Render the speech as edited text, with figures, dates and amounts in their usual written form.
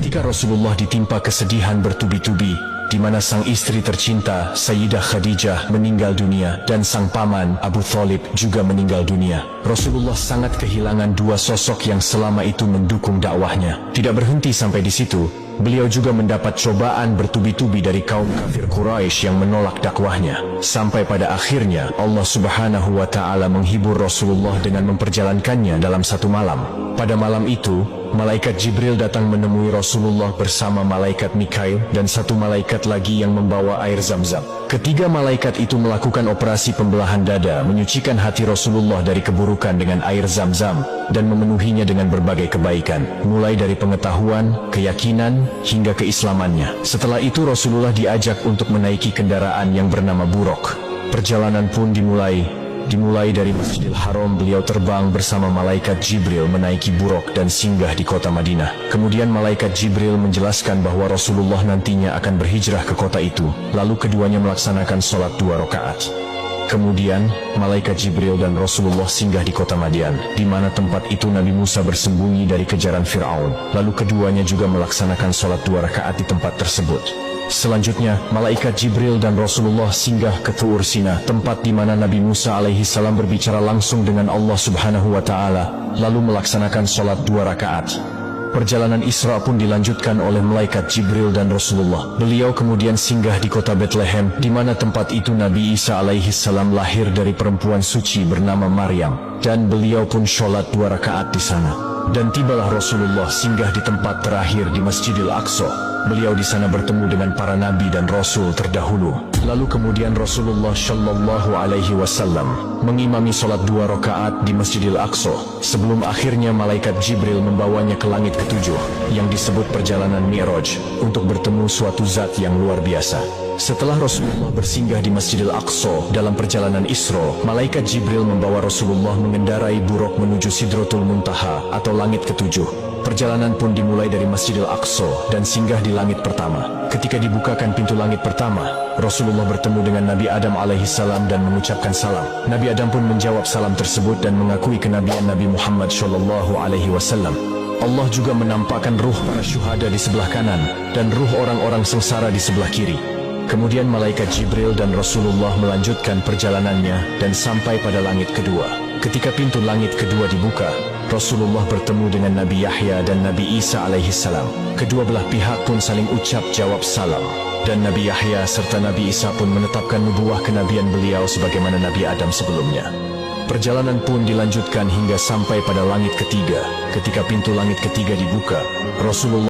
Ketika Rasulullah ditimpa kesedihan bertubi-tubi, di mana sang istri tercinta Sayyidah Khadijah meninggal dunia dan sang paman Abu Thalib juga meninggal dunia, Rasulullah sangat kehilangan dua sosok yang selama itu mendukung dakwahnya. Tidak berhenti sampai di situ, beliau juga mendapat cobaan bertubi-tubi dari kaum kafir Quraisy yang menolak dakwahnya. Sampai pada akhirnya Allah Subhanahu wa Ta'ala menghibur Rasulullah dengan memperjalankannya dalam satu malam. Pada malam itu, malaikat Jibril datang menemui Rasulullah bersama malaikat Mikail dan satu malaikat lagi yang membawa air Zam-Zam. Ketiga malaikat itu melakukan operasi pembelahan dada, menyucikan hati Rasulullah dari keburukan dengan air Zam-Zam dan memenuhinya dengan berbagai kebaikan, mulai dari pengetahuan, keyakinan, hingga keislamannya. Setelah itu Rasulullah diajak untuk menaiki kendaraan yang bernama Buraq. Perjalanan pun dimulai dari Masjidil Haram. Beliau terbang bersama malaikat Jibril menaiki Buraq dan singgah di kota Madinah. Kemudian malaikat Jibril menjelaskan bahwa Rasulullah nantinya akan berhijrah ke kota itu. Lalu keduanya melaksanakan sholat 2 rakaat. Kemudian, malaikat Jibril dan Rasulullah singgah di kota Madian, di mana tempat itu Nabi Musa bersembunyi dari kejaran Fir'aun. Lalu keduanya juga melaksanakan sholat 2 rakaat di tempat tersebut. Selanjutnya, malaikat Jibril dan Rasulullah singgah ke Tur Sina, tempat di mana Nabi Musa alaihi salam berbicara langsung dengan Allah Subhanahu wa Ta'ala, lalu melaksanakan sholat 2 rakaat. Perjalanan Isra pun dilanjutkan oleh malaikat Jibril dan Rasulullah. Beliau kemudian singgah di kota Bethlehem, di mana tempat itu Nabi Isa alaihi salam lahir dari perempuan suci bernama Maryam, dan beliau pun sholat 2 rakaat di sana. Dan tibalah Rasulullah singgah di tempat terakhir di Masjidil Aqsa. Beliau di sana bertemu dengan para nabi dan rasul terdahulu. Lalu kemudian Rasulullah Shallallahu Alaihi Wasallam mengimami sholat 2 rakaat di Masjidil Aqsa, sebelum akhirnya malaikat Jibril membawanya ke langit ketujuh, yang disebut perjalanan Mi'raj, untuk bertemu suatu zat yang luar biasa. Setelah Rasulullah bersinggah di Masjidil Aqsa dalam perjalanan Isra, malaikat Jibril membawa Rasulullah mengendarai Buraq menuju Sidratul Muntaha atau langit ketujuh. Perjalanan pun dimulai dari Masjidil Aqsa dan singgah di langit pertama. Ketika dibukakan pintu langit pertama, Rasulullah bertemu dengan Nabi Adam alaihi salam dan mengucapkan salam. Nabi Adam pun menjawab salam tersebut dan mengakui kenabian Nabi Muhammad Shallallahu Alaihi Wasallam. Allah juga menampakkan ruh para syuhada di sebelah kanan dan ruh orang-orang sengsara di sebelah kiri. Kemudian malaikat Jibril dan Rasulullah melanjutkan perjalanannya dan sampai pada langit kedua. Ketika pintu langit kedua dibuka, Rasulullah bertemu dengan Nabi Yahya dan Nabi Isa alaihi salam. Kedua belah pihak pun saling ucap jawab salam. Dan Nabi Yahya serta Nabi Isa pun menetapkan nubuah kenabian beliau sebagaimana Nabi Adam sebelumnya. Perjalanan pun dilanjutkan hingga sampai pada langit ketiga. Ketika pintu langit ketiga dibuka, Rasulullah